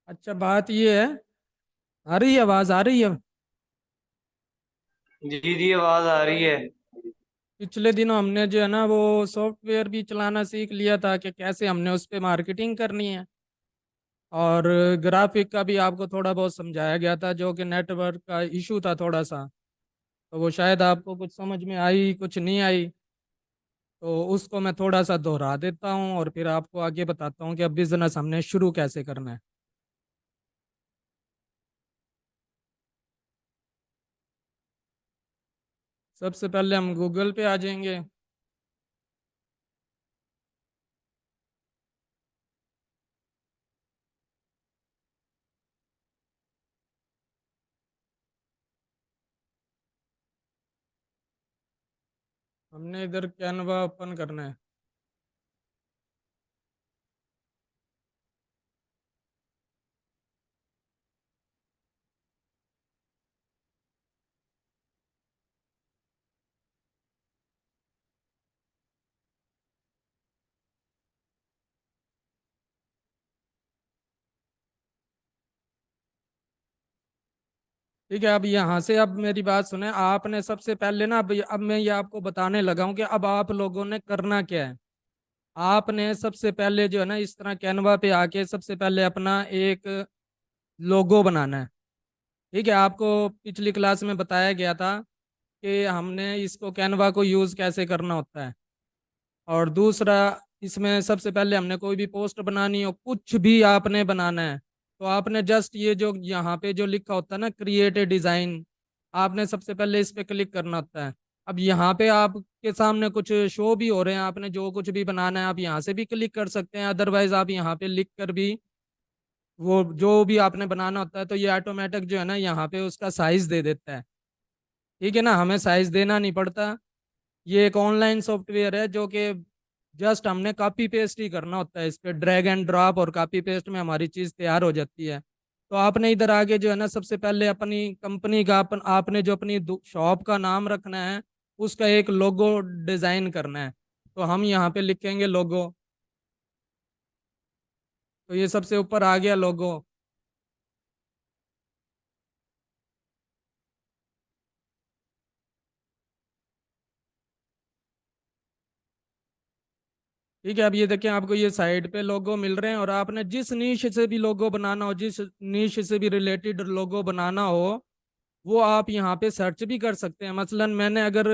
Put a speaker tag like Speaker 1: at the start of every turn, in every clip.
Speaker 1: अच्छा, बात ये है। आ रही है, आवाज आ रही है।
Speaker 2: जी जी, आवाज आ रही है।
Speaker 1: पिछले दिनों हमने जो है ना वो सॉफ्टवेयर भी चलाना सीख लिया था कि कैसे हमने उस पर मार्केटिंग करनी है। और ग्राफिक का भी आपको थोड़ा बहुत समझाया गया था, जो कि नेटवर्क का इशू था थोड़ा सा। तो वो शायद आपको कुछ समझ में आई, कुछ नहीं आई। तो उसको मैं थोड़ा सा दोहरा देता हूँ और फिर आपको आगे बताता हूँ कि अब बिजनेस हमने शुरू कैसे करना है। सबसे पहले हम गूगल पे आ जाएंगे। हमने इधर कैनवा ओपन करना है। ठीक है, अब यहाँ से अब मेरी बात सुने। आपने सबसे पहले ना, अब मैं ये आपको बताने लगा हूँ कि अब आप लोगों ने करना क्या है। आपने सबसे पहले जो है ना इस तरह कैनवा पे आके सबसे पहले अपना एक लोगो बनाना है। ठीक है, आपको पिछली क्लास में बताया गया था कि हमने इसको कैनवा को यूज़ कैसे करना होता है। और दूसरा, इसमें सबसे पहले हमने कोई भी पोस्ट बनानी हो, कुछ भी आपने बनाना है, तो आपने जस्ट ये जो यहाँ पे जो लिखा होता है ना, क्रिएट ए डिज़ाइन, आपने सबसे पहले इस पे क्लिक करना होता है। अब यहाँ पे आपके सामने कुछ शो भी हो रहे हैं, आपने जो कुछ भी बनाना है आप यहाँ से भी क्लिक कर सकते हैं, अदरवाइज आप यहाँ पे लिख कर भी वो जो भी आपने बनाना होता है, तो ये ऑटोमेटिक जो है ना यहाँ पे उसका साइज दे देता है। ठीक है ना, हमें साइज देना नहीं पड़ता। ये एक ऑनलाइन सॉफ्टवेयर है जो कि जस्ट हमने कॉपी पेस्ट ही करना होता है, इस पे ड्रैग एंड ड्रॉप और कॉपी पेस्ट में हमारी चीज़ तैयार हो जाती है। तो आपने इधर आगे जो है ना सबसे पहले अपनी कंपनी का आपने जो अपनी शॉप का नाम रखना है, उसका एक लोगो डिज़ाइन करना है। तो हम यहाँ पे लिखेंगे लोगो। तो ये सबसे ऊपर आ गया लोगो। ठीक है, अब ये देखें, आपको ये साइड पे लोगो मिल रहे हैं, और आपने जिस नीश से भी लोगो बनाना हो, जिस नीश से भी रिलेटेड लोगो बनाना हो, वो आप यहाँ पे सर्च भी कर सकते हैं। मसलन मैंने अगर,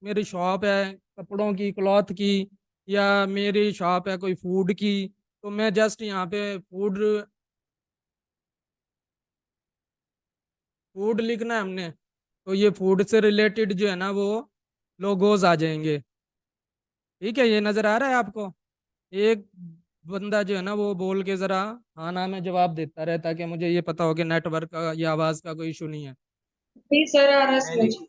Speaker 1: मेरी शॉप है कपड़ों की, क्लॉथ की, या मेरी शॉप है कोई फूड की, तो मैं जस्ट यहाँ पे फूड फूड लिखना है हमने, तो ये फूड से रिलेटेड जो है ना वो लोगोज आ जाएंगे। ठीक है, ये नज़र आ रहा है आपको। एक बंदा जो है ना वो बोल के ज़रा हाँ ना में जवाब देता रहता है कि मुझे ये पता हो कि नेटवर्क का या आवाज़ का कोई इशू नहीं है।
Speaker 3: जी सर, आ रहा है
Speaker 2: नहीं
Speaker 3: समझ।
Speaker 2: नहीं।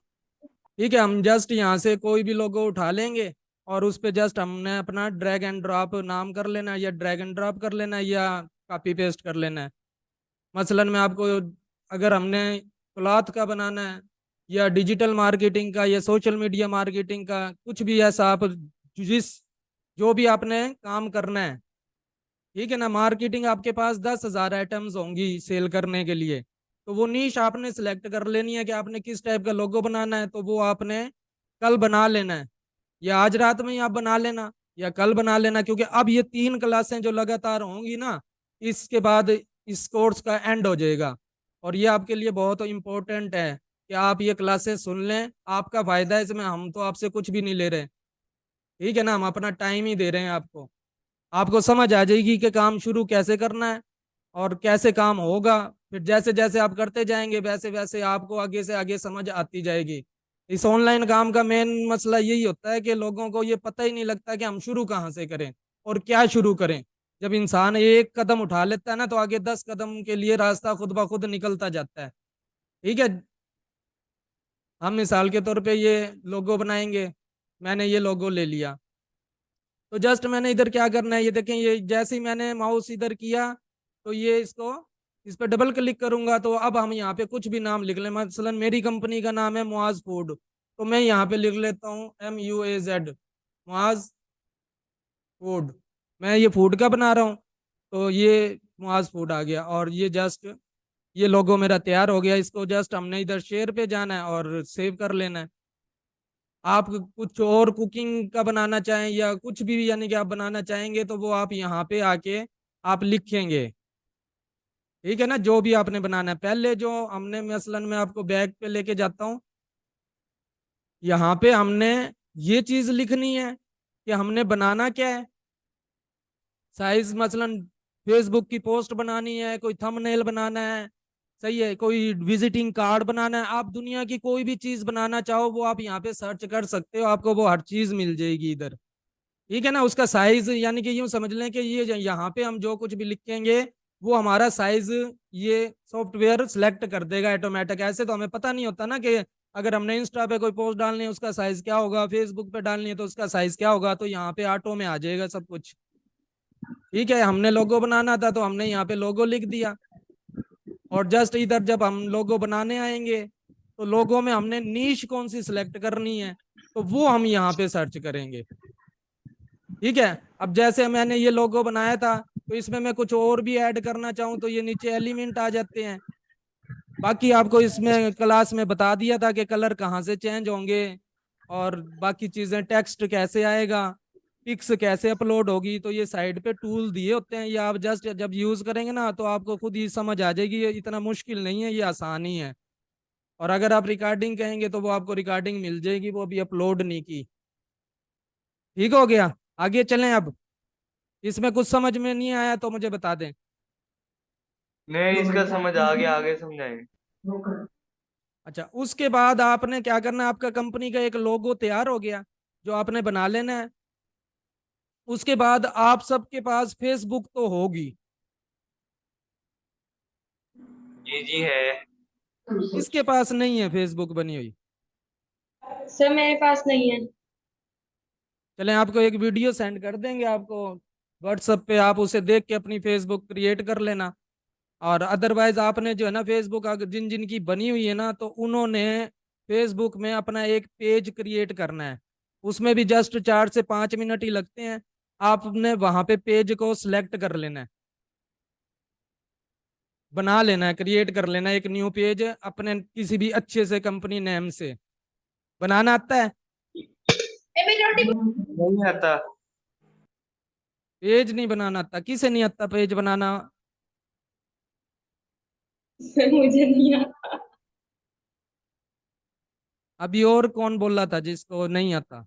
Speaker 1: ठीक है, हम जस्ट यहाँ से कोई भी लोगो उठा लेंगे, और उस पे जस्ट हमने अपना ड्रैग एंड ड्रॉप नाम कर लेना है, या ड्रैग एंड ड्रॉप कर लेना है, या कॉपी पेस्ट कर लेना है। मसलन मैं आपको, अगर हमने क्लॉथ का बनाना है, या डिजिटल मार्केटिंग का, या सोशल मीडिया मार्केटिंग का, कुछ भी ऐसा आप जिस जो भी आपने काम करना है, ठीक है ना, मार्केटिंग आपके पास 10,000 आइटम्स होंगी सेल करने के लिए, तो वो नीश आपने सिलेक्ट कर लेनी है कि आपने किस टाइप का लोगो बनाना है। तो वो आपने कल बना लेना है, या आज रात में ही आप बना लेना, या कल बना लेना, क्योंकि अब ये 3 क्लासें जो लगातार होंगी ना, इसके बाद इस कोर्स का एंड हो जाएगा। और ये आपके लिए बहुत इंपॉर्टेंट है कि आप ये क्लासेस सुन लें, आपका फायदा है इसमें, हम तो आपसे कुछ भी नहीं ले रहे। ठीक है ना, हम अपना टाइम ही दे रहे हैं आपको। आपको समझ आ जाएगी कि काम शुरू कैसे करना है और कैसे काम होगा। फिर जैसे जैसे आप करते जाएंगे वैसे वैसे आपको आगे से आगे समझ आती जाएगी। इस ऑनलाइन काम का मेन मसला यही होता है कि लोगों को ये पता ही नहीं लगता कि हम शुरू कहाँ से करें और क्या शुरू करें। जब इंसान एक कदम उठा लेता है ना, तो आगे 10 कदम के लिए रास्ता खुद ब खुद निकलता जाता है। ठीक है, हम मिसाल के तौर पे ये लोगो बनाएंगे। मैंने ये लोगो ले लिया, तो जस्ट मैंने इधर क्या करना है, ये देखें, ये जैसे ही मैंने माउस इधर किया, तो ये इसको, इस पर डबल क्लिक करूंगा, तो अब हम यहाँ पे कुछ भी नाम लिख लें। मसलन मेरी कंपनी का नाम है मुआज फूड, तो मैं यहाँ पे लिख लेता हूँ MUAZ, मुआज फूड। मैं ये फूड का बना रहा हूँ, तो ये मुआज फूड आ गया। और ये जस्ट ये लोगो मेरा तैयार हो गया। इसको जस्ट हमने इधर शेयर पे जाना है और सेव कर लेना है। आप कुछ और कुकिंग का बनाना चाहें या कुछ भी यानी कि आप बनाना चाहेंगे तो वो आप यहाँ पे आके आप लिखेंगे, ठीक है ना, जो भी आपने बनाना है। पहले जो हमने मसलन मैं आपको बैग पे लेके जाता हूँ, यहाँ पे हमने ये चीज लिखनी है कि हमने बनाना क्या है। साइज मसलन फेसबुक की पोस्ट बनानी है, कोई थंबनेल बनाना है, सही है, कोई विजिटिंग कार्ड बनाना है। आप दुनिया की कोई भी चीज बनाना चाहो वो आप यहाँ पे सर्च कर सकते हो, आपको वो हर चीज मिल जाएगी इधर, ठीक है ना। उसका साइज यानी कि यूं समझ लें कि ये यहाँ पे हम जो कुछ भी लिखेंगे वो हमारा साइज ये सॉफ्टवेयर सिलेक्ट कर देगा ऑटोमेटिक। ऐसे तो हमें पता नहीं होता ना कि अगर हमने इंस्टा पे कोई पोस्ट डालनी है उसका साइज क्या होगा, फेसबुक पे डालनी है तो उसका साइज क्या होगा, तो यहाँ पे ऑटो में आ जाएगा सब कुछ, ठीक है। हमने लोगो बनाना था तो हमने यहाँ पे लोगो लिख दिया, और जस्ट इधर जब हम लोगो बनाने आएंगे तो लोगो में हमने नीश कौन सी सिलेक्ट करनी है तो वो हम यहाँ पे सर्च करेंगे, ठीक है। अब जैसे मैंने ये लोगो बनाया था तो इसमें मैं कुछ और भी ऐड करना चाहूँ तो ये नीचे एलिमेंट आ जाते हैं। बाकी आपको इसमें क्लास में बता दिया था कि कलर कहाँ से चेंज होंगे और बाकी चीज़ें, टेक्स्ट कैसे आएगा, पिक्स कैसे अपलोड होगी, तो ये साइड पे टूल दिए होते हैं। ये आप जस्ट जब यूज़ करेंगे ना तो आपको खुद ही समझ आ जाएगी, ये इतना मुश्किल नहीं है, ये आसान ही है। और अगर आप रिकॉर्डिंग कहेंगे तो वो आपको रिकॉर्डिंग मिल जाएगी, वो अभी अपलोड नहीं की, ठीक हो गया। आगे चलें अब, इसमें कुछ समझ में नहीं आया तो मुझे बता दें।
Speaker 2: नहीं, इसका समझ आ गया, आगे समझाएंगे।
Speaker 1: अच्छा, उसके बाद आपने क्या करना है, आपका कंपनी का एक लोगो तैयार हो गया जो आपने बना लेना है। उसके बाद आप सबके पास फेसबुक तो होगी,
Speaker 2: जी जी है।
Speaker 1: किसके पास नहीं है फेसबुक बनी हुई?
Speaker 3: सर मेरे पास नहीं है।
Speaker 1: चलें आपको एक वीडियो सेंड कर देंगे आपको व्हाट्सएप पे, आप उसे देख के अपनी फेसबुक क्रिएट कर लेना। और अदरवाइज आपने जो है ना फेसबुक अगर जिन जिन की बनी हुई है ना तो उन्होंने फेसबुक में अपना एक पेज क्रिएट करना है। उसमें भी जस्ट 4 से 5 मिनट ही लगते हैं। आपने वहां पे पेज को सिलेक्ट कर लेना है, बना लेना है, क्रिएट कर लेना है एक न्यू पेज अपने किसी भी अच्छे से कंपनी नेम से। बनाना आता है?
Speaker 2: नहीं आता।
Speaker 1: पेज नहीं बनाना आता? किसे नहीं आता पेज बनाना?
Speaker 3: सर मुझे नहीं आता।
Speaker 1: अभी और कौन बोल रहा था जिसको नहीं आता?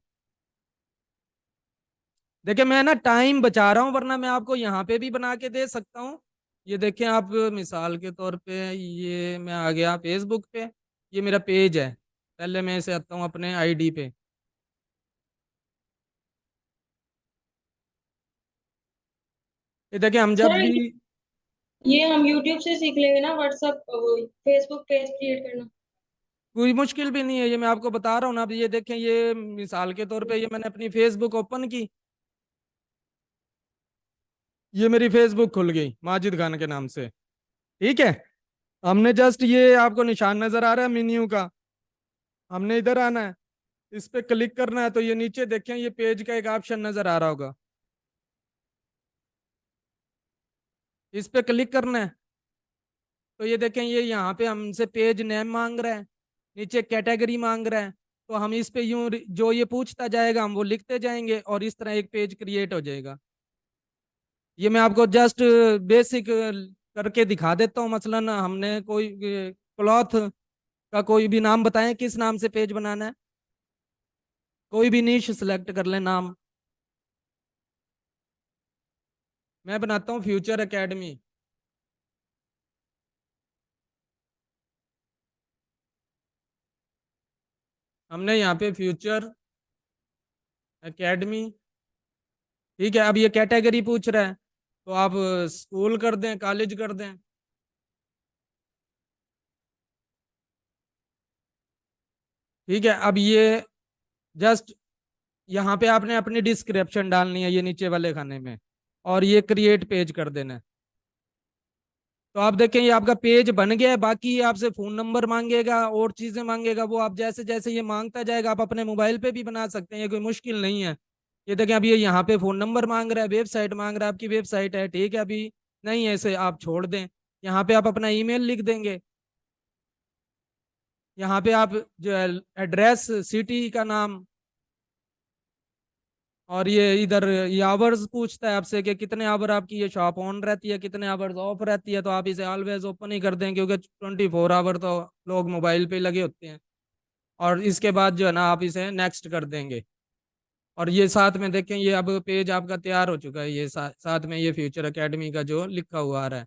Speaker 1: देखिए मैं ना टाइम बचा रहा हूँ, वरना मैं आपको यहाँ पे भी बना के दे सकता हूँ। ये देखें आप, मिसाल के तौर पे ये मैं आ गया फेसबुक पे, ये मेरा पेज है। पहले मैं इसे आता हूँ अपने आईडी पे, ये देखें हम जब
Speaker 3: सर
Speaker 1: भी,
Speaker 3: ये हम यूट्यूब से सीख लेंगे ना, व्हाट्सएप फेसबुक पेज क्रिएट करना।
Speaker 1: कोई मुश्किल भी नहीं है, ये मैं आपको बता रहा हूँ ना। अब ये देखें, ये मिसाल के तौर पे ये मैंने अपनी फेसबुक ओपन की, ये मेरी फेसबुक खुल गई माजिद खान के नाम से, ठीक है। हमने जस्ट ये आपको निशान नजर आ रहा है मेन्यू का, हमने इधर आना है, इस पे क्लिक करना है तो ये नीचे देखें ये पेज का एक ऑप्शन नजर आ रहा होगा, इस पे क्लिक करना है तो ये देखें ये यहाँ पे हमसे पेज नेम मांग रहा है, नीचे कैटेगरी मांग रहा है। तो हम इस पे यूं जो ये पूछता जाएगा हम वो लिखते जाएंगे और इस तरह एक पेज क्रिएट हो जाएगा। ये मैं आपको जस्ट बेसिक करके दिखा देता हूँ। मसलन हमने कोई क्लॉथ का कोई भी नाम बताएं, किस नाम से पेज बनाना है, कोई भी नीश सिलेक्ट कर लें नाम। मैं बनाता हूँ फ्यूचर एकेडमी। हमने यहाँ पे फ्यूचर एकेडमी, ठीक है। अब ये कैटेगरी पूछ रहा है तो आप स्कूल कर दें, कॉलेज कर दें, ठीक है। अब ये जस्ट यहाँ पे आपने अपनी डिस्क्रिप्शन डालनी है ये नीचे वाले खाने में, और ये क्रिएट पेज कर देना है। तो आप देखें ये आपका पेज बन गया है। बाकी ये आपसे फ़ोन नंबर मांगेगा और चीज़ें मांगेगा, वो आप जैसे जैसे ये मांगता जाएगा आप अपने मोबाइल पे भी बना सकते हैं, ये कोई मुश्किल नहीं है। ये देखें अभी ये यहाँ पे फ़ोन नंबर मांग रहा है, वेबसाइट मांग रहा है, आपकी वेबसाइट है, ठीक है। अभी नहीं ऐसे आप छोड़ दें। यहाँ पे आप अपना ईमेल लिख देंगे, यहाँ पे आप जो है एड्रेस, सिटी का नाम, और ये इधर ये आवर्स पूछता है आपसे कि कितने आवर आपकी ये शॉप ऑन रहती है, कितने आवर्स ऑफ रहती है, तो आप इसे ऑलवेज ओपन ही कर दें, क्योंकि 24 आवर तो लोग मोबाइल पे लगे होते हैं। और इसके बाद जो है ना आप इसे नेक्स्ट कर देंगे। और ये साथ में देखें, ये अब पेज आपका तैयार हो चुका है, ये साथ में ये फ्यूचर एकेडमी का जो लिखा हुआ आ रहा है।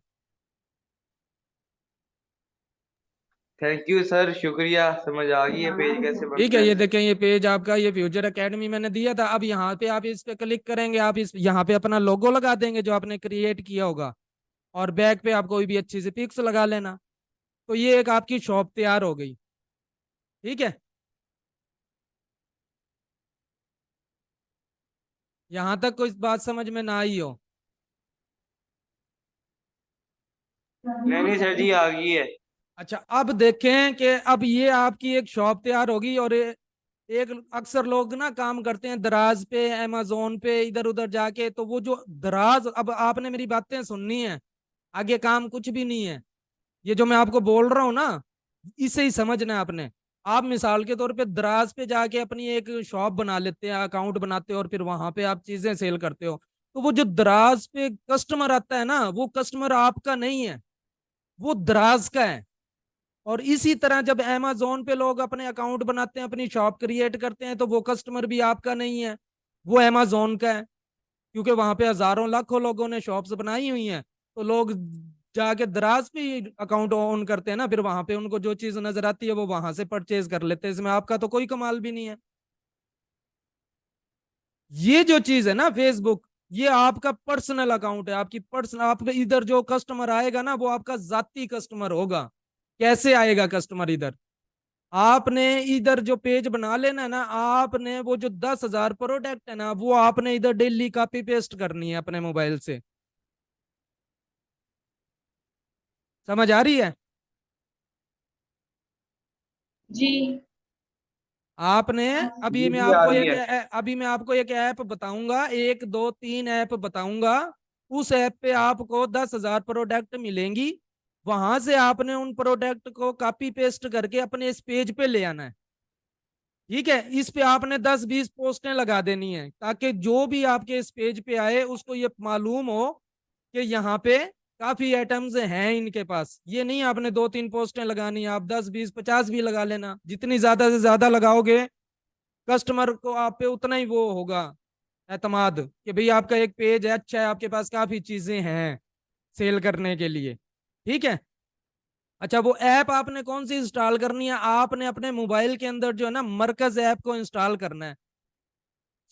Speaker 2: थैंक यू सर, शुक्रिया, समझ आ गई है पेज कैसे
Speaker 1: ठीक है,
Speaker 2: बनता
Speaker 1: ये
Speaker 2: है।
Speaker 1: देखें, ये पेज आपका, ये फ्यूचर एकेडमी मैंने दिया था। अब यहाँ पे आप इस पे क्लिक करेंगे, आप इस यहाँ पे अपना लोगो लगा देंगे जो आपने क्रिएट किया होगा, और बैक पे आप कोई भी अच्छी सी पिक्स लगा लेना। तो ये एक आपकी शॉप तैयार हो गई। ठीक है, यहाँ तक कोई बात समझ में ना आई हो?
Speaker 2: नहीं नहीं सर जी, आ गई है।
Speaker 1: अच्छा, अब देखें कि अब ये आपकी एक शॉप तैयार होगी। और एक अक्सर लोग ना काम करते हैं दराज पे, अमेजोन पे, इधर उधर जाके, तो वो जो दराज, अब आपने मेरी बातें सुननी है, आगे काम कुछ भी नहीं है। ये जो मैं आपको बोल रहा हूँ ना, इसे ही समझना है आपने। आप मिसाल के तौर पे दराज पे जाके अपनी एक शॉप बना लेते हैं, अकाउंट बनाते हो, और फिर वहां पे आप चीजें सेल करते हो। तो वो जो दराज पे कस्टमर आता है ना, वो कस्टमर आपका नहीं है, वो दराज का है। और इसी तरह जब अमेजोन पे लोग अपने अकाउंट बनाते हैं, अपनी शॉप क्रिएट करते हैं, तो वो कस्टमर भी आपका नहीं है, वो अमेजोन का है। क्योंकि वहां पे हजारों लाखों लोगों ने शॉप्स बनाई हुई हैं, तो लोग जाके दराज पे अकाउंट ऑन करते हैं ना, फिर वहां पे उनको जो चीज नजर आती है वो वहां से परचेज कर लेते हैं। इसमें आपका तो कोई कमाल भी नहीं है। ये जो चीज है ना फेसबुक, ये आपका पर्सनल अकाउंट है, आपकी पर्सनल, आप इधर जो कस्टमर आएगा ना वो आपका जाती कस्टमर होगा। कैसे आएगा कस्टमर इधर? आपने इधर जो पेज बना लेना है ना, आपने वो जो 10,000 प्रोडक्ट है ना, वो आपने इधर डेली कॉपी पेस्ट करनी है अपने मोबाइल से। समझ आ रही है?
Speaker 3: जी।
Speaker 1: आपने,
Speaker 2: जी जी, आ रही है।
Speaker 1: अभी मैं आपको एक ऐप बताऊंगा, एक दो तीन ऐप बताऊंगा। उस ऐप पे आपको 10,000 प्रोडक्ट मिलेंगी। वहां से आपने उन प्रोडक्ट को कॉपी पेस्ट करके अपने इस पेज पे ले आना है। ठीक है, इस पे आपने 10-20 पोस्टें लगा देनी है, ताकि जो भी आपके इस पेज पे आए उसको ये मालूम हो कि यहाँ पे काफी आइटम्स हैं इनके पास। ये नहीं आपने 2-3 पोस्टें लगानी, आप 10-20-50 भी लगा लेना। जितनी ज्यादा से ज्यादा लगाओगे, कस्टमर को आप पे उतना ही वो होगा एतमाद कि भाई आपका एक पेज है, अच्छा है, आपके पास काफी चीजें हैं सेल करने के लिए। ठीक है। अच्छा, वो ऐप आपने कौन सी इंस्टॉल करनी है? आपने अपने मोबाइल के अंदर जो है ना, मरकज ऐप को इंस्टॉल करना है।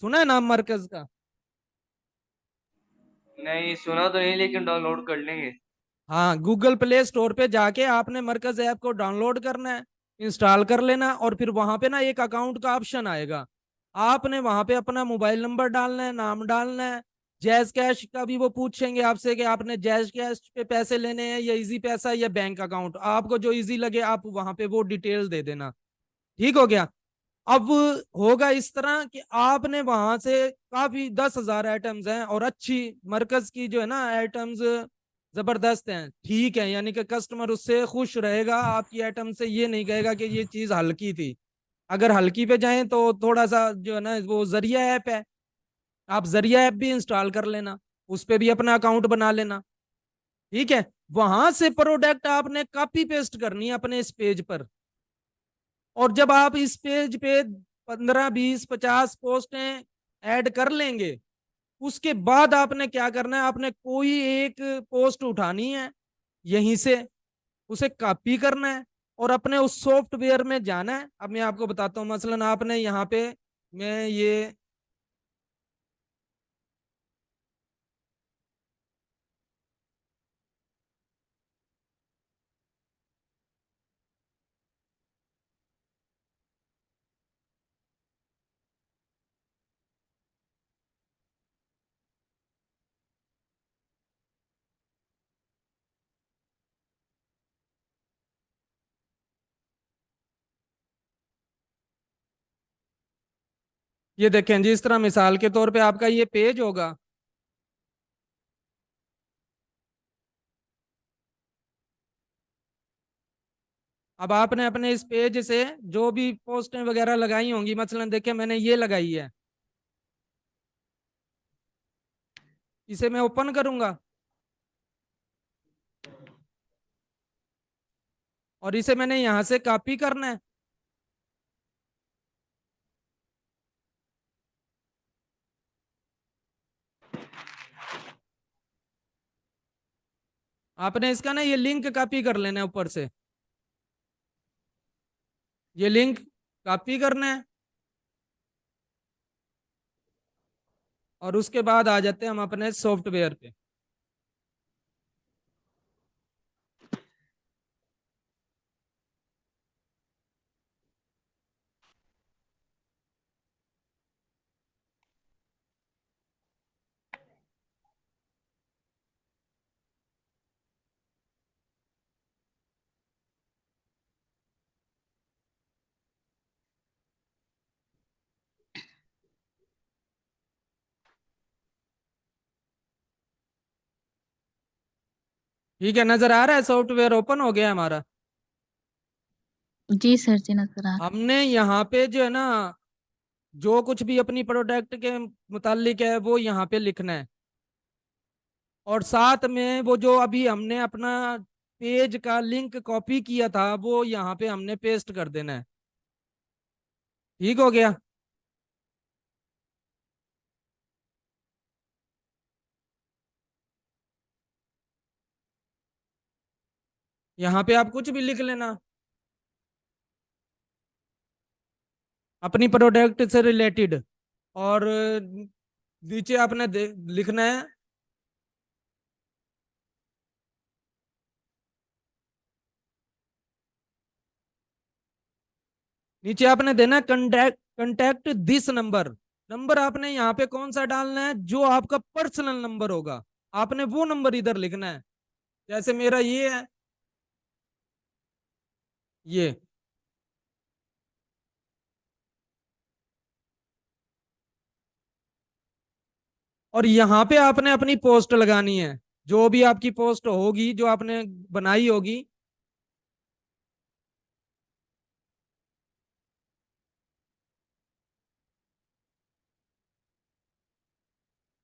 Speaker 1: सुना है नाम मरकज का?
Speaker 2: नहीं सुना तो नहीं, लेकिन डाउनलोड कर लेंगे।
Speaker 1: हाँ, गूगल प्ले स्टोर पे जाके आपने मरकज ऐप को डाउनलोड करना है, इंस्टॉल कर लेना। और फिर वहां पे ना एक अकाउंट का ऑप्शन आएगा, आपने वहां पे अपना मोबाइल नंबर डालना है, नाम डालना है। जैज कैश का भी वो पूछेंगे आपसे कि आपने जैज कैश पे पैसे लेने हैं या इजी पैसा या बैंक अकाउंट, आपको जो इजी लगे आप वहां पे वो डिटेल दे देना। ठीक हो गया? अब होगा इस तरह कि आपने वहां से काफी 10,000 आइटम्स हैं, और अच्छी मरकज की जो है ना आइटम्स जबरदस्त हैं, ठीक है, यानी कि कस्टमर उससे खुश रहेगा, आपकी आइटम से ये नहीं कहेगा कि ये चीज हल्की थी। अगर हल्की पे जाएं तो थोड़ा सा जो है ना, वो जरिया ऐप है, आप जरिया ऐप भी इंस्टॉल कर लेना, उस पे भी अपना अकाउंट बना लेना। ठीक है, वहां से प्रोडक्ट आपने कॉपी पेस्ट करनी है अपने इस पेज पर। और जब आप इस पेज पे 15-20-50 पोस्टें ऐड कर लेंगे, उसके बाद आपने क्या करना है, आपने कोई एक पोस्ट उठानी है यहीं से, उसे कॉपी करना है, और अपने उस सॉफ्टवेयर में जाना है। अब मैं आपको बताता हूँ, मसलन आपने यहाँ पे, मैं ये देखें जी, इस तरह मिसाल के तौर पे आपका ये पेज होगा। अब आपने अपने इस पेज से जो भी पोस्टें वगैरह लगाई होंगी, मसलन देखिए मैंने ये लगाई है, इसे मैं ओपन करूंगा और इसे मैंने यहां से कॉपी करना है। आपने इसका ना ये लिंक कॉपी कर लेना है ऊपर से, ये लिंक कॉपी करना है और उसके बाद आ जाते हैं हम अपने सॉफ्टवेयर पे। ठीक है, नजर आ रहा है सॉफ्टवेयर ओपन हो गया हमारा।
Speaker 4: जी सर जी, नजर आ रहा
Speaker 1: हमने यहाँ पे जो है ना, जो कुछ भी अपनी प्रोडक्ट के मुतालिक है वो यहाँ पे लिखना है, और साथ में वो जो अभी हमने अपना पेज का लिंक कॉपी किया था वो यहाँ पे हमने पेस्ट कर देना है। ठीक हो गया। यहाँ पे आप कुछ भी लिख लेना अपनी प्रोडक्ट से रिलेटेड, और नीचे आपने लिखना है नीचे आपने देना है contact contact this number. Number आपने यहाँ पे कौन सा डालना है, जो आपका पर्सनल नंबर होगा आपने वो नंबर इधर लिखना है। जैसे मेरा ये है, ये। और यहाँ पे आपने अपनी पोस्ट लगानी है, जो भी आपकी पोस्ट होगी जो आपने बनाई होगी।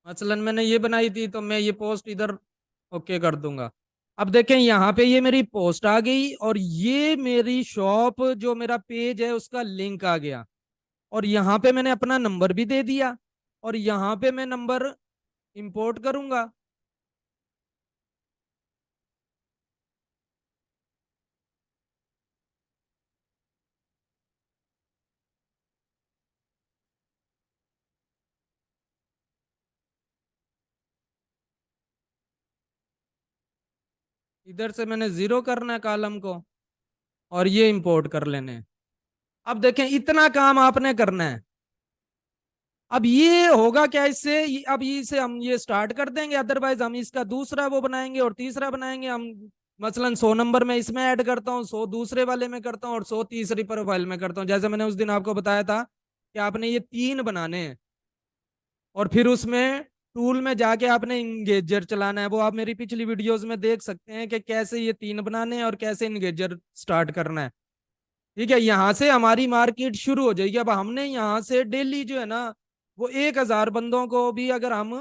Speaker 1: मसलन मैंने ये बनाई थी तो मैं ये पोस्ट इधर ओके कर दूंगा। अब देखें यहाँ पे ये मेरी पोस्ट आ गई और ये मेरी शॉप जो मेरा पेज है उसका लिंक आ गया, और यहाँ पे मैंने अपना नंबर भी दे दिया, और यहाँ पे मैं नंबर इंपोर्ट करूंगा। इधर से मैंने जीरो करना है कॉलम को और ये इंपोर्ट कर लेने हैं। अब देखें इतना काम आपने करना है। अब ये होगा क्या इससे, अब इसे हम ये स्टार्ट कर देंगे, अदरवाइज हम इसका दूसरा वो बनाएंगे और तीसरा बनाएंगे। हम मसलन 100 नंबर में इसमें ऐड करता हूँ, 100 दूसरे वाले में करता हूँ और 100 तीसरी प्रोफाइल में करता हूँ। जैसे मैंने उस दिन आपको बताया था कि आपने ये 3 बनाने हैं, और फिर उसमें टूल में जाके आपने इंगेजर चलाना है। वो आप मेरी पिछली वीडियोस में देख सकते हैं कि कैसे ये 3 बनाने हैं और कैसे इंगेजर स्टार्ट करना है। ठीक है, यहाँ से हमारी मार्केट शुरू हो जाएगी। अब हमने यहाँ से डेली जो है ना वो 1000 बंदों को भी अगर हम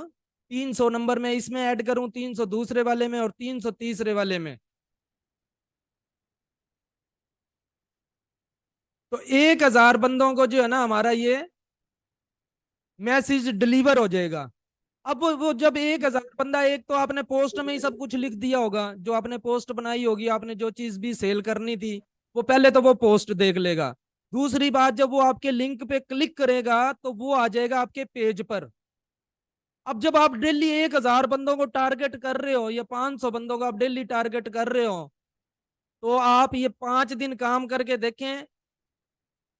Speaker 1: 300 नंबर में इसमें ऐड करूं, 300 दूसरे वाले में और 300 तीसरे वाले में, तो 1000 बंदों को जो है ना हमारा ये मैसेज डिलीवर हो जाएगा। अब वो जब 1000 बंदा, एक तो आपने पोस्ट में ही सब कुछ लिख दिया होगा, जो आपने पोस्ट बनाई होगी, आपने जो चीज भी सेल करनी थी वो पहले तो वो पोस्ट देख लेगा। दूसरी बात, जब वो आपके लिंक पे क्लिक करेगा तो वो आ जाएगा आपके पेज पर। अब जब आप डेली 1000 बंदों को टारगेट कर रहे हो या 500 बंदों को आप डेली टारगेट कर रहे हो, तो आप ये 5 दिन काम करके देखें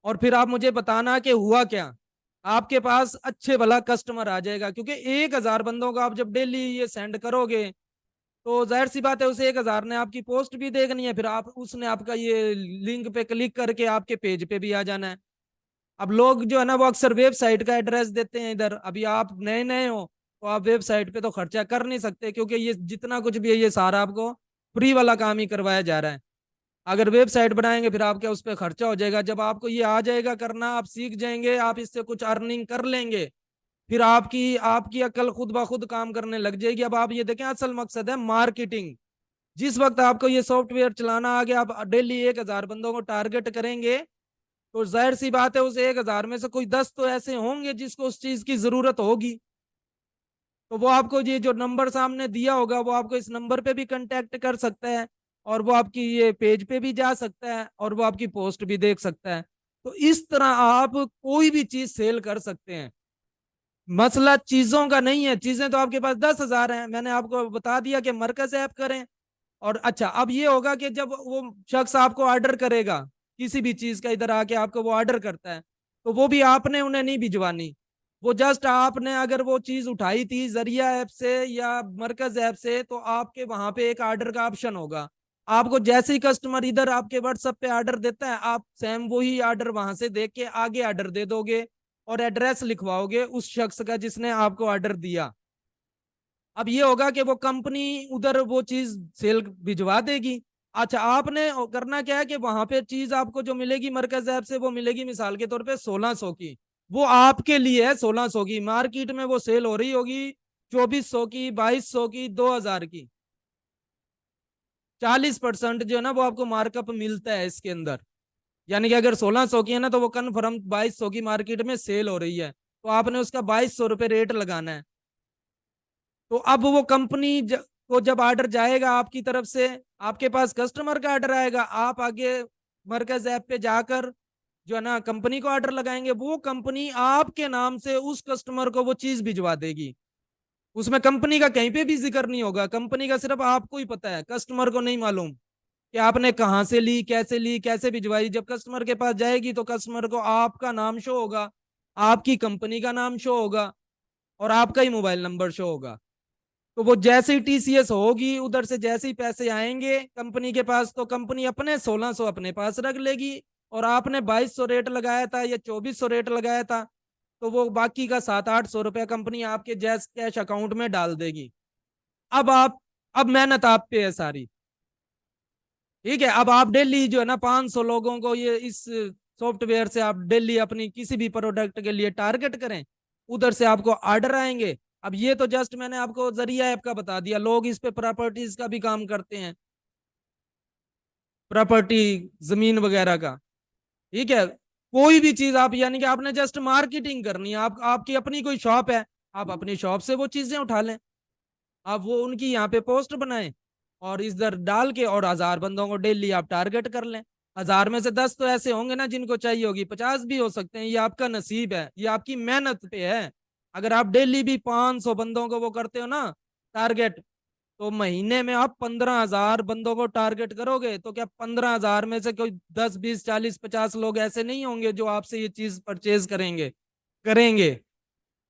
Speaker 1: और फिर आप मुझे बताना कि हुआ क्या। आपके पास अच्छे भला कस्टमर आ जाएगा, क्योंकि 1000 बंदों को आप जब डेली ये सेंड करोगे तो जाहिर सी बात है उसे 1000 ने आपकी पोस्ट भी देखनी है, फिर आप उसने आपका ये लिंक पे क्लिक करके आपके पेज पे भी आ जाना है। अब लोग जो है ना वो अक्सर वेबसाइट का एड्रेस देते हैं इधर। अभी आप नए नए हो तो आप वेबसाइट पे तो खर्चा कर नहीं सकते, क्योंकि ये जितना कुछ भी है ये सारा आपको फ्री वाला काम ही करवाया जा रहा है। अगर वेबसाइट बनाएंगे फिर आपके उस पर खर्चा हो जाएगा। जब आपको ये आ जाएगा करना, आप सीख जाएंगे, आप इससे कुछ अर्निंग कर लेंगे, फिर आपकी आपकी अकल खुद ब खुद काम करने लग जाएगी। अब आप ये देखें, असल मकसद है मार्केटिंग। जिस वक्त आपको ये सॉफ्टवेयर चलाना आ गया, आप डेली 1,000 बंदों को टारगेट करेंगे, तो जाहिर सी बात है उस 1,000 में से कोई 10 तो ऐसे होंगे जिसको उस चीज की जरूरत होगी। तो वो आपको ये जो नंबर सामने दिया होगा, वो आपको इस नंबर पे भी कांटेक्ट कर सकता है, और वो आपकी ये पेज पे भी जा सकता है, और वो आपकी पोस्ट भी देख सकता है। तो इस तरह आप कोई भी चीज सेल कर सकते हैं। मसला चीजों का नहीं है, चीजें तो आपके पास 10,000 हैं, मैंने आपको बता दिया कि मरकज ऐप करें। और अच्छा, अब ये होगा कि जब वो शख्स आपको ऑर्डर करेगा किसी भी चीज का, इधर आके आपको वो ऑर्डर करता है, तो वो भी आपने उन्हें नहीं भिजवानी। वो जस्ट आपने अगर वो चीज उठाई थी जरिया ऐप से या मरकज ऐप से, तो आपके वहां पे एक ऑर्डर का ऑप्शन होगा। आपको जैसे ही कस्टमर इधर आपके व्हाट्सएप पे ऑर्डर देता है, आप सेम वही ऑर्डर वहां से देख के आगे ऑर्डर दे दोगे, और एड्रेस लिखवाओगे उस शख्स का जिसने आपको ऑर्डर दिया। अब ये होगा कि वो कंपनी उधर वो चीज सेल भिजवा देगी। अच्छा, आपने करना क्या है कि वहां पे चीज आपको जो मिलेगी मरकज ऐप से, वो मिलेगी मिसाल के तौर पे 1,600 की। वो आपके लिए है 1,600 की, मार्केट में वो सेल हो रही होगी 2,400 की, 2,200 की, 2,000 की। 40% जो है ना वो आपको मार्कअप मिलता है इसके अंदर। यानी कि अगर 1,600 की है ना, तो वो कन्फर्म 2,200 की मार्केट में सेल हो रही है, तो आपने उसका 2,200 रुपये रेट लगाना है। तो अब वो कंपनी को जब ऑर्डर जाएगा आपकी तरफ से, आपके पास कस्टमर का ऑर्डर आएगा, आप आगे मरकज ऐप पे जाकर जो है ना कंपनी को ऑर्डर लगाएंगे, वो कंपनी आपके नाम से उस कस्टमर को वो चीज भिजवा देगी। उसमें कंपनी का कहीं पे भी जिक्र नहीं होगा, कंपनी का सिर्फ आपको ही पता है, कस्टमर को नहीं मालूम कि आपने कहाँ से ली, कैसे भिजवाई। जब कस्टमर के पास जाएगी तो कस्टमर को आपका नाम शो होगा, आपकी कंपनी का नाम शो होगा, और आपका ही मोबाइल नंबर शो होगा। तो वो जैसे ही टीसीएस होगी उधर से जैसे ही पैसे आएंगे कंपनी के पास, तो कंपनी अपने 1,600 अपने पास रख लेगी, और आपने 2,200 रेट लगाया था या 2,400 रेट लगाया था, तो वो बाकी का 700-800 रुपया कंपनी आपके जैस कैश अकाउंट में डाल देगी। अब मेहनत आप पे है सारी। ठीक है, अब आप डेली जो है ना 500 लोगों को ये इस सॉफ्टवेयर से आप डेली अपनी किसी भी प्रोडक्ट के लिए टारगेट करें, उधर से आपको ऑर्डर आएंगे। अब ये तो जस्ट मैंने आपको जरिया ऐप का बता दिया, लोग इस पे प्रॉपर्टीज का भी काम करते हैं, प्रॉपर्टी जमीन वगैरह का। ठीक है, कोई भी चीज आप, यानी कि आपने जस्ट मार्केटिंग करनी है, आप आपकी अपनी कोई शॉप है, आप अपनी शॉप से वो चीजें उठा लें, आप वो उनकी यहाँ पे पोस्ट बनाएं, और इधर डाल के, और 1,000 बंदों को डेली आप टारगेट कर लें। 1,000 में से 10 तो ऐसे होंगे ना जिनको चाहिए होगी, 50 भी हो सकते हैं। ये आपका नसीब है, ये आपकी मेहनत पे है। अगर आप डेली भी 500 बंदों को वो करते हो ना टारगेट, तो महीने में आप 15,000 बंदों को टारगेट करोगे, तो क्या 15,000 में से कोई 10, 20, 40, 50 लोग ऐसे नहीं होंगे जो आपसे ये चीज परचेज करेंगे करेंगे।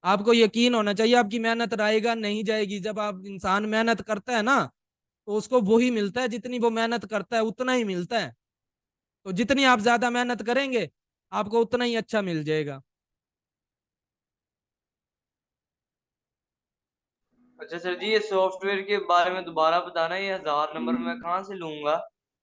Speaker 1: आपको यकीन होना चाहिए, आपकी मेहनत रायगा नहीं जाएगी। जब आप इंसान मेहनत करता है ना, तो उसको वही मिलता है, जितनी वो मेहनत करता है उतना ही मिलता है। तो जितनी आप ज्यादा मेहनत करेंगे, आपको उतना ही अच्छा मिल जाएगा।
Speaker 2: अच्छा सर जी, ये सॉफ्टवेयर के बारे में दोबारा बताना, ये 1,000 नंबर मैं कहाँ से लूंगा?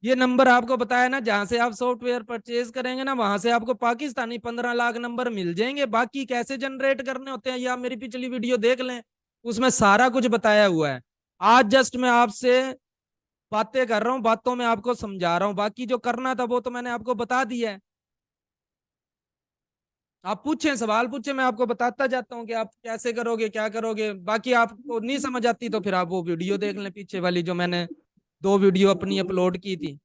Speaker 1: ये नंबर आपको बताया ना, जहां से आप सॉफ्टवेयर परचेज करेंगे ना, वहां से आपको पाकिस्तानी 15 लाख नंबर मिल जाएंगे। बाकी कैसे जनरेट करने होते हैं, या मेरी पिछली वीडियो देख लें, उसमें सारा कुछ बताया हुआ है। आज जस्ट मैं आपसे बातें कर रहा हूँ, बातों में आपको समझा रहा हूँ, बाकी जो करना था वो तो मैंने आपको बता दिया है। आप पूछें, सवाल पूछें, मैं आपको बताता जाता हूँ कि आप कैसे करोगे, क्या करोगे। बाकी आपको नहीं समझ आती तो फिर आप वो वीडियो देख लें पीछे वाली, जो मैंने 2 वीडियो अपनी अपलोड की थी,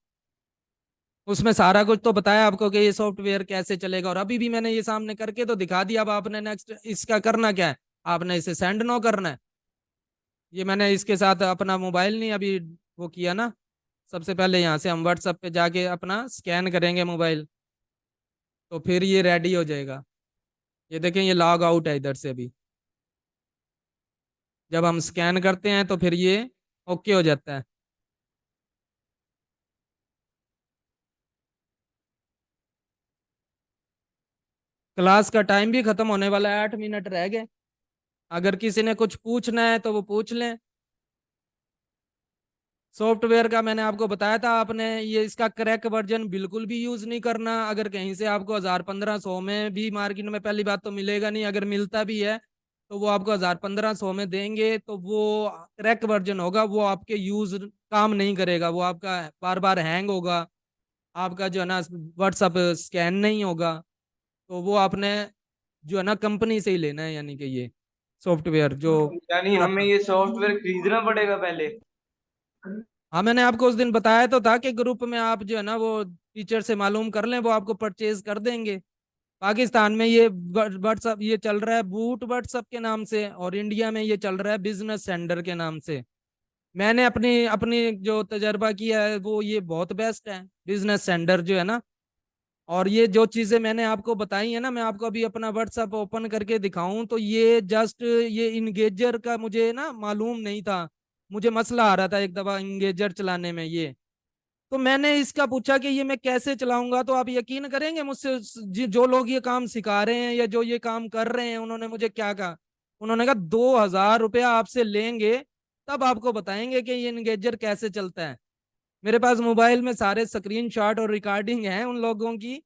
Speaker 1: उसमें सारा कुछ तो बताया आपको कि ये सॉफ्टवेयर कैसे चलेगा। और अभी भी मैंने ये सामने करके तो दिखा दिया। अब आपने नेक्स्ट इसका करना क्या है, आपने इसे सेंड नो करना है। ये मैंने इसके साथ अपना मोबाइल नहीं अभी वो किया ना, सबसे पहले यहाँ से हम व्हाट्सएप पे जाके अपना स्कैन करेंगे मोबाइल, तो फिर ये रेडी हो जाएगा। ये देखें, ये लॉग आउट है इधर से अभी। जब हम स्कैन करते हैं तो फिर ये ओके हो जाता है। क्लास का टाइम भी खत्म होने वाला है, 8 मिनट रह गए। अगर किसी ने कुछ पूछना है तो वो पूछ लें। सॉफ्टवेयर का मैंने आपको बताया था, आपने ये इसका क्रैक वर्जन बिल्कुल भी यूज नहीं करना। अगर कहीं से आपको 1000-1500 में भी मार्केट में, पहली बात तो मिलेगा नहीं, अगर मिलता भी है तो वो आपको 1000-1500 में देंगे, तो वो क्रैक वर्जन होगा, वो आपके यूज काम नहीं करेगा, वो आपका बार बार हैंग होगा, आपका जो है ना व्हाट्सअप स्कैन नहीं होगा। तो वो आपने जो है ना कंपनी से ही लेना है, यानी कि ये सॉफ्टवेयर जो
Speaker 2: यानी हमें ये सॉफ्टवेयर खरीदना पड़ेगा पहले?
Speaker 1: हाँ, मैंने आपको उस दिन बताया तो था कि ग्रुप में आप जो है ना वो टीचर से मालूम कर लें, वो आपको परचेज कर देंगे। पाकिस्तान में ये व्हाट्सअप ये चल रहा है बूट व्हाट्सअप के नाम से, और इंडिया में ये चल रहा है बिजनेस सेंडर के नाम से। मैंने अपनी अपनी जो तजर्बा किया है वो ये बहुत बेस्ट है, बिजनेस सेंडर जो है ना। और ये जो चीजें मैंने आपको बताई है ना, मैं आपको अभी अपना व्हाट्सअप ओपन करके दिखाऊं तो ये जस्ट ये इंगेजर का मुझे ना मालूम नहीं था, मुझे मसला आ रहा था एक दफा इंगेजर चलाने में ये। तो मैंने इसका पूछा कि ये मैं कैसे चलाऊंगा, तो आप यकीन करेंगे मुझसे जो लोग ये काम सिखा रहे हैं या जो ये काम कर रहे हैं, उन्होंने मुझे क्या कहा। उन्होंने कहा 2000 रुपया आपसे लेंगे, तब आपको बताएंगे कि ये इंगेजर कैसे चलता है। मेरे पास मोबाइल में सारे स्क्रीनशॉट और रिकॉर्डिंग है उन लोगों की।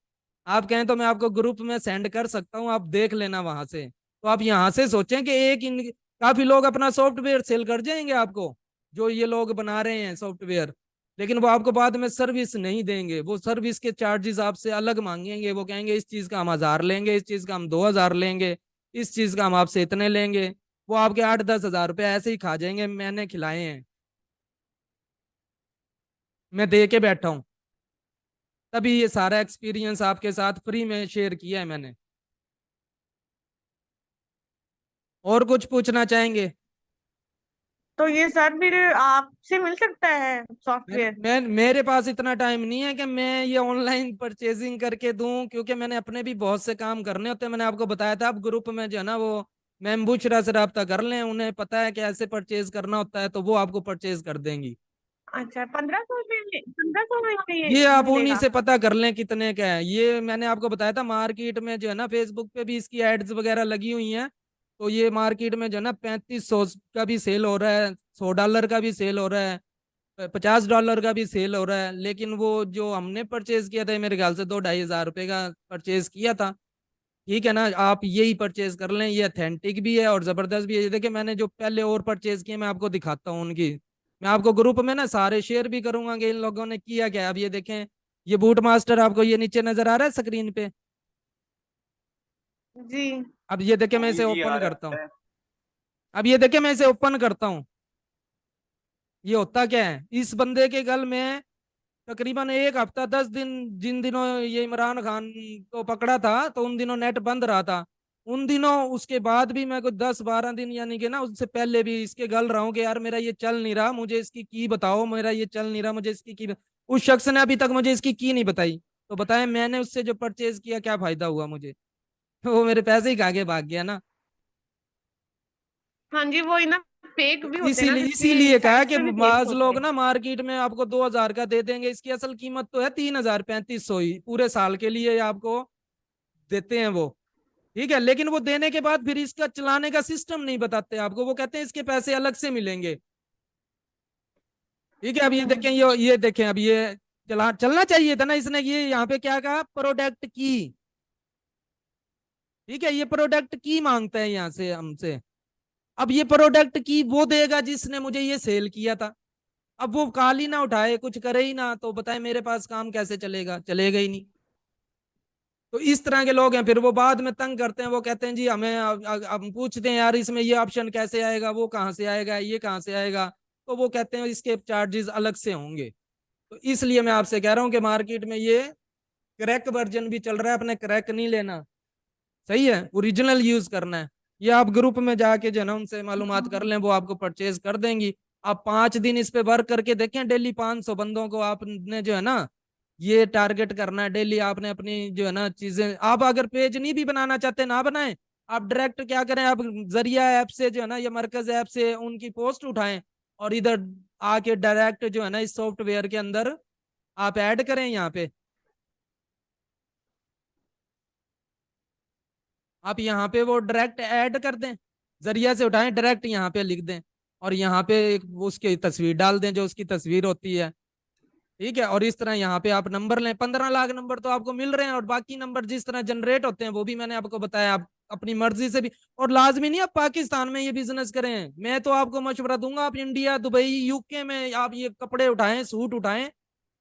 Speaker 1: आप कहें तो मैं आपको ग्रुप में सेंड कर सकता हूं, आप देख लेना वहां से। तो आप यहां से सोचें कि काफी लोग अपना सॉफ्टवेयर सेल कर जाएंगे आपको, जो ये लोग बना रहे हैं सॉफ्टवेयर, लेकिन वो आपको बाद में सर्विस नहीं देंगे, वो सर्विस के चार्जेस आपसे अलग मांगेंगे। वो कहेंगे इस चीज का हम 1000 लेंगे, इस चीज का हम 2000 लेंगे, इस चीज का हम आपसे इतने लेंगे। वो आपके 8-10 हजार रुपये ऐसे ही खा जाएंगे, मैंने खिलाए हैं, मैं दे के बैठा हूँ। तभी ये सारा एक्सपीरियंस आपके साथ फ्री में शेयर किया है मैंने। और कुछ पूछना चाहेंगे?
Speaker 4: तो ये सर फिर आपसे मिल सकता है सॉफ्टवेयर?
Speaker 1: मेरे पास इतना टाइम नहीं है कि मैं ये ऑनलाइन परचेजिंग करके दूं, क्योंकि मैंने अपने भी बहुत से काम करने होते हैं। मैंने आपको बताया था, आप ग्रुप में जो है ना वो मैम बुशरा से रब्ता कर लें, उन्हें पता है कैसे परचेज करना होता है, तो वो आपको परचेज कर देंगी।
Speaker 4: अच्छा, 1500 में, 1500 में
Speaker 1: ये
Speaker 4: ये
Speaker 1: आप उन्हीं
Speaker 4: मिलेगा?
Speaker 1: से पता कर लें कितने का है। ये मैंने आपको बताया था, मार्केट में जो है ना फेसबुक पे भी इसकी एड्स वगैरह लगी हुई हैं। तो ये मार्केट में जो है ना 3500 का भी सेल हो रहा है, $100 का भी सेल हो रहा है, $50 का भी सेल हो रहा है। लेकिन वो जो हमने परचेज किया था मेरे ख्याल से 2-2.5 हजार रुपये का परचेज किया था। ठीक है ना, आप यही परचेज कर लें, ये अथेंटिक भी है और जबरदस्त भी है। ये देखिए मैंने जो पहले और परचेज किए मैं आपको दिखाता हूँ उनकी, मैं आपको ग्रुप में ना सारे शेयर भी करूंगा कि इन लोगों ने किया क्या है। अब ये देखें, ये बूट मास्टर आपको ये नीचे नजर आ रहा है स्क्रीन पे।
Speaker 4: जी।
Speaker 1: अब ये देखे मैं इसे
Speaker 2: जी आ
Speaker 1: ओपन करता हूँ,
Speaker 2: रहा है।
Speaker 1: अब ये देखे मैं इसे ओपन करता हूँ। ये होता क्या है, इस बंदे के गल में तकरीबन 1 हफ्ता 10 दिन, जिन दिनों ये इमरान खान को पकड़ा था तो उन दिनों नेट बंद रहा था। उन दिनों उसके बाद भी मैं कुछ 10-12 दिन यानी कि ना उससे पहले भी इसके गल रहा हूँ कि यार मेरा ये चल नहीं रहा, मुझे इसकी की बताओ, मेरा ये चल नहीं रहा, मुझे इसकी की उस शख्स ने अभी तक मुझे इसकी की नहीं बताई। तो बताएं मैंने उससे जो परचेज किया क्या फायदा हुआ मुझे? वो मेरे पैसे ही खा के भाग गया ना।
Speaker 4: हाँ जी, वो ना फेक
Speaker 1: तो
Speaker 4: भी होते हैं ना,
Speaker 1: इसीलिए
Speaker 4: जिसकी
Speaker 1: इसीलिए कहा
Speaker 4: साइट
Speaker 1: कि
Speaker 4: पे भी फेक
Speaker 1: बाज
Speaker 4: होते
Speaker 1: लोग
Speaker 4: हैं।
Speaker 1: ना मार्केट में आपको 2000 का दे देंगे, इसकी असल कीमत तो है 3000-3500 ही पूरे साल के लिए आपको देते हैं वो। ठीक है, लेकिन वो देने के बाद फिर इसका चलाने का सिस्टम नहीं बताते आपको, वो कहते हैं इसके पैसे अलग से मिलेंगे। ठीक है, अब ये देखें, ये देखें, अब ये चलना चाहिए था ना, इसने ये यहाँ पे क्या कहा, प्रोडक्ट की। ठीक है, ये प्रोडक्ट की मांगता है यहाँ से हमसे। अब ये प्रोडक्ट की वो देगा जिसने मुझे ये सेल किया था। अब वो कॉल ही ना उठाए, कुछ करे ही ना, तो बताए मेरे पास काम कैसे चलेगा? चलेगा ही नहीं। तो इस तरह के लोग हैं, फिर वो बाद में तंग करते हैं, वो कहते हैं जी हमें हम पूछते हैं यार इसमें ये ऑप्शन कैसे आएगा, वो कहाँ से आएगा, ये कहाँ से आएगा, तो वो कहते हैं इसके चार्जेस अलग से होंगे। तो इसलिए मैं आपसे कह रहा हूँ कि मार्केट में ये क्रैक वर्जन भी चल रहा है, अपने क्रैक नहीं लेना, सही है, ओरिजिनल यूज करना है। ये आप ग्रुप में जाके जो है ना उनसे मालूमात कर लें, वो आपको परचेज कर देंगी। आप 5 दिन इस पे वर्क करके देखें, डेली 500 बंदों को आपने जो है ना ये टारगेट करना है डेली। आपने अपनी जो है ना चीजें, आप अगर पेज नहीं भी बनाना चाहते ना बनाएं, आप डायरेक्ट क्या करें, आप जरिया ऐप से जो है ना या मरकज ऐप से उनकी पोस्ट उठाएं और इधर आके डायरेक्ट जो है ना इस सॉफ्टवेयर के अंदर आप ऐड करें यहाँ पे। आप यहाँ पे वो डायरेक्ट ऐड कर दें, जरिया से उठाएं डायरेक्ट यहाँ पे लिख दें और यहाँ पे एक उसकी तस्वीर डाल दें जो उसकी तस्वीर होती है, ठीक है। और इस तरह यहाँ पे आप नंबर लें, 15 लाख नंबर तो आपको मिल रहे हैं, और बाकी नंबर जिस तरह जनरेट होते हैं वो भी मैंने आपको बताया, आप अपनी मर्जी से भी। और लाजमी नहीं आप पाकिस्तान में ये बिजनेस करें, मैं तो आपको मशवरा दूंगा आप इंडिया, दुबई, यूके में आप ये कपड़े उठाएं, सूट उठाएं,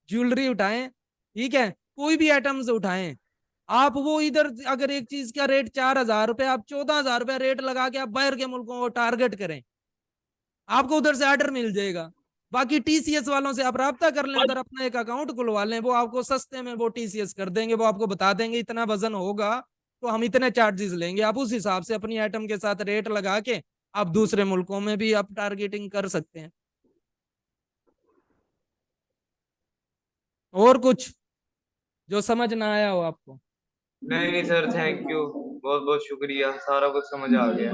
Speaker 1: ज्वेलरी उठाएं, ठीक है, कोई भी आइटम्स उठाएं आप। वो इधर अगर एक चीज का रेट 4,000 रुपये, आप 14,000 रुपये रेट लगा के आप बाहर के मुल्कों को टारगेट करें, आपको उधर से ऑर्डर मिल जाएगा। बाकी टीसीएस वालों से आप राब्ता कर लें, उधर अपना एक अकाउंट खुलवा लें, वो आपको सस्ते में वो टीसीएस कर देंगे, वो आपको बता देंगे इतना वजन होगा तो हम इतने चार्जेस लेंगे, आप उस हिसाब से अपनी आइटम के साथ रेट लगा के आप दूसरे मुल्कों में भी आप टारगेटिंग कर सकते हैं। और कुछ जो समझ ना आया हो आपको?
Speaker 2: नहीं नहीं सर, थैंक यू, बहुत बहुत शुक्रिया, सारा कुछ समझ आ गया।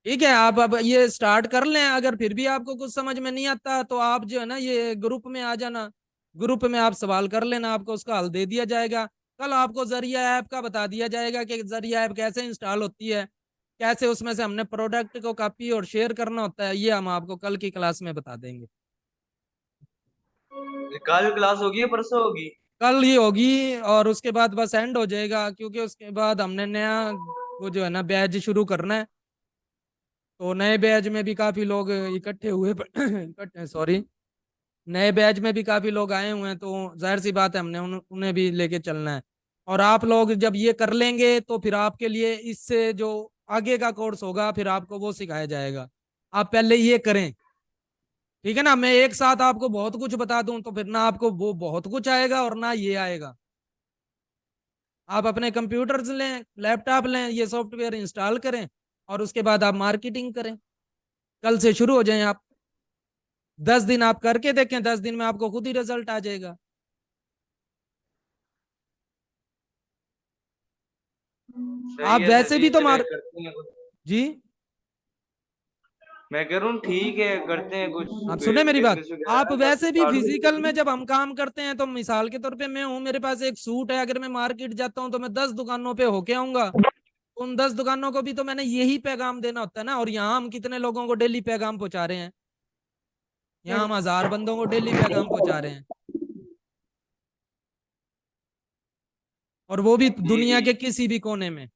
Speaker 1: ठीक है, आप अब ये स्टार्ट कर लें। अगर फिर भी आपको कुछ समझ में नहीं आता तो आप जो है ना ये ग्रुप में आ जाना, ग्रुप में आप सवाल कर लेना, आपको उसका हल दे दिया जाएगा। कल आपको जरिया ऐप का बता दिया जाएगा कि जरिया ऐप कैसे इंस्टॉल होती है, कैसे उसमें से हमने प्रोडक्ट को कॉपी और शेयर करना होता है, ये हम आपको कल की क्लास में बता देंगे।
Speaker 2: कल क्लास होगी या परसों होगी?
Speaker 1: कल ही होगी, और उसके बाद बस एंड हो जाएगा, क्योंकि उसके बाद हमने नया वो जो है ना बैच शुरू करना है। तो नए बैच में भी काफी लोग इकट्ठे हुए इकट्ठे, सॉरी, नए बैच में भी काफी लोग आए हुए हैं, तो जाहिर सी बात है हमने उन्हें भी लेके चलना है। और आप लोग जब ये कर लेंगे तो फिर आपके लिए इससे जो आगे का कोर्स होगा फिर आपको वो सिखाया जाएगा। आप पहले ये करें, ठीक है ना। मैं एक साथ आपको बहुत कुछ बता दूं तो फिर ना आपको वो बहुत कुछ आएगा और ना ये आएगा। आप अपने कंप्यूटर्स लें, लैपटॉप लें, ये सॉफ्टवेयर इंस्टॉल करें और उसके बाद आप मार्केटिंग करें। कल से शुरू हो जाएं आप। 10 दिन आप करके देखें, 10 दिन में आपको खुद ही रिजल्ट आ जाएगा।
Speaker 2: सही
Speaker 1: आप
Speaker 2: है सर
Speaker 1: वैसे
Speaker 2: जी,
Speaker 1: भी तो
Speaker 2: चले करते हैं कुछ।
Speaker 1: जी,
Speaker 2: मैं कह रहा हूँ ठीक है, करते हैं कुछ
Speaker 1: आप सुने मेरी बात।
Speaker 2: बिजनेस वगैरह
Speaker 1: आप
Speaker 2: ना, कल से
Speaker 1: वैसे भी
Speaker 2: स्टार्ट
Speaker 1: फिजिकल
Speaker 2: करते
Speaker 1: में
Speaker 2: हैं।
Speaker 1: जब हम काम करते हैं तो मिसाल के तौर पे मैं हूं, मेरे पास एक सूट है, अगर मैं मार्केट जाता हूं तो मैं 10 दुकानों पे होके आऊंगा, उन 10 दुकानों को भी तो मैंने यही पैगाम देना होता है ना। और यहाँ हम कितने लोगों को डेली पैगाम पहुंचा रहे हैं, यहाँ हम 1000 बंदों को डेली पैगाम पहुंचा रहे हैं, और वो भी
Speaker 2: जी
Speaker 1: दुनिया
Speaker 2: जी।
Speaker 1: के किसी भी कोने में।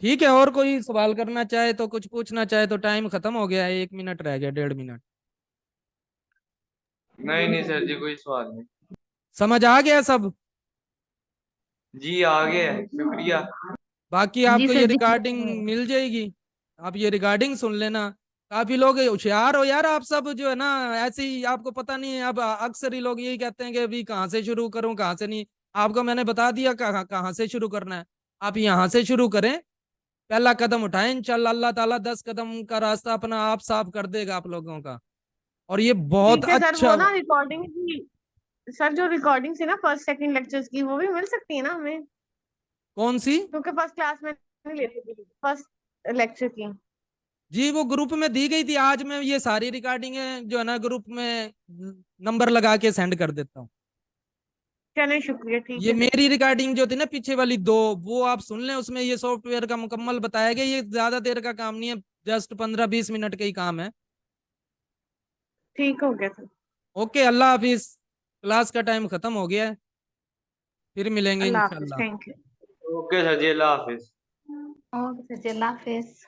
Speaker 1: ठीक है, और कोई सवाल करना चाहे तो, कुछ पूछना चाहे तो, टाइम खत्म हो गया है, 1 मिनट रह गया, 1.5 मिनट।
Speaker 2: नहीं नहीं सर जी, कोई सवाल नहीं।
Speaker 1: समझ आ गया सब?
Speaker 2: जी आगे है, शुक्रिया।
Speaker 1: बाकी
Speaker 4: जी
Speaker 1: आपको
Speaker 4: सर
Speaker 1: ये
Speaker 4: जी।
Speaker 1: रिकॉर्डिंग मिल जाएगी, आप ये रिकॉर्डिंग सुन लेना। काफी लोग होशियार हो यार आप सब, जो है ना ऐसे ही आपको पता नहीं है। अब अक्सर ही लोग यही कहते हैं कि अभी कहाँ से शुरू करूं, कहाँ से नहीं। आपको मैंने बता दिया कहाँ कहाँ से शुरू करना है। आप यहाँ से शुरू करें, पहला कदम उठाएं, इंशाल्लाह अल्लाह ताला 10 कदम का रास्ता अपना आप साफ कर देगा आप लोगों का। और ये बहुत
Speaker 4: ठीक है सर, वो
Speaker 1: अच्छा।
Speaker 4: ना रिकॉर्डिंग की, सर जो रिकॉर्डिंग थी ना फर्स्ट सेकंड लेक्चर्स की, वो भी मिल सकती है ना हमें?
Speaker 1: कौन सी?
Speaker 4: क्योंकि फर्स्ट क्लास में नहीं लेती थी फर्स्ट लेक्चर की।
Speaker 1: जी वो ग्रुप में दी गई थी, आज मैं ये सारी रिकॉर्डिंगें जो है ना ग्रुप में नंबर लगा के सेंड कर देता हूँ।
Speaker 4: चलिए शुक्रिया, ठीक
Speaker 1: ये
Speaker 4: है सर।
Speaker 1: मेरी रिकॉर्डिंग जो थी ना पीछे वाली 2, वो आप सुन लें, उसमें ये सॉफ्टवेयर का मुकम्मल बताया गया। ये ज्यादा देर का काम नहीं है, जस्ट 15-20 मिनट का ही काम है।
Speaker 4: ठीक हो गया सर।
Speaker 1: ओके, अल्लाह हाफिज। क्लास का टाइम खत्म हो गया है, फिर मिलेंगे
Speaker 4: अल्लाह हाफिज,
Speaker 1: इंशाल्लाह।
Speaker 4: Thank you.
Speaker 2: Okay sir ji, अल्लाह हाफिज।
Speaker 5: ओके सर जी, अल्लाह हाफिज।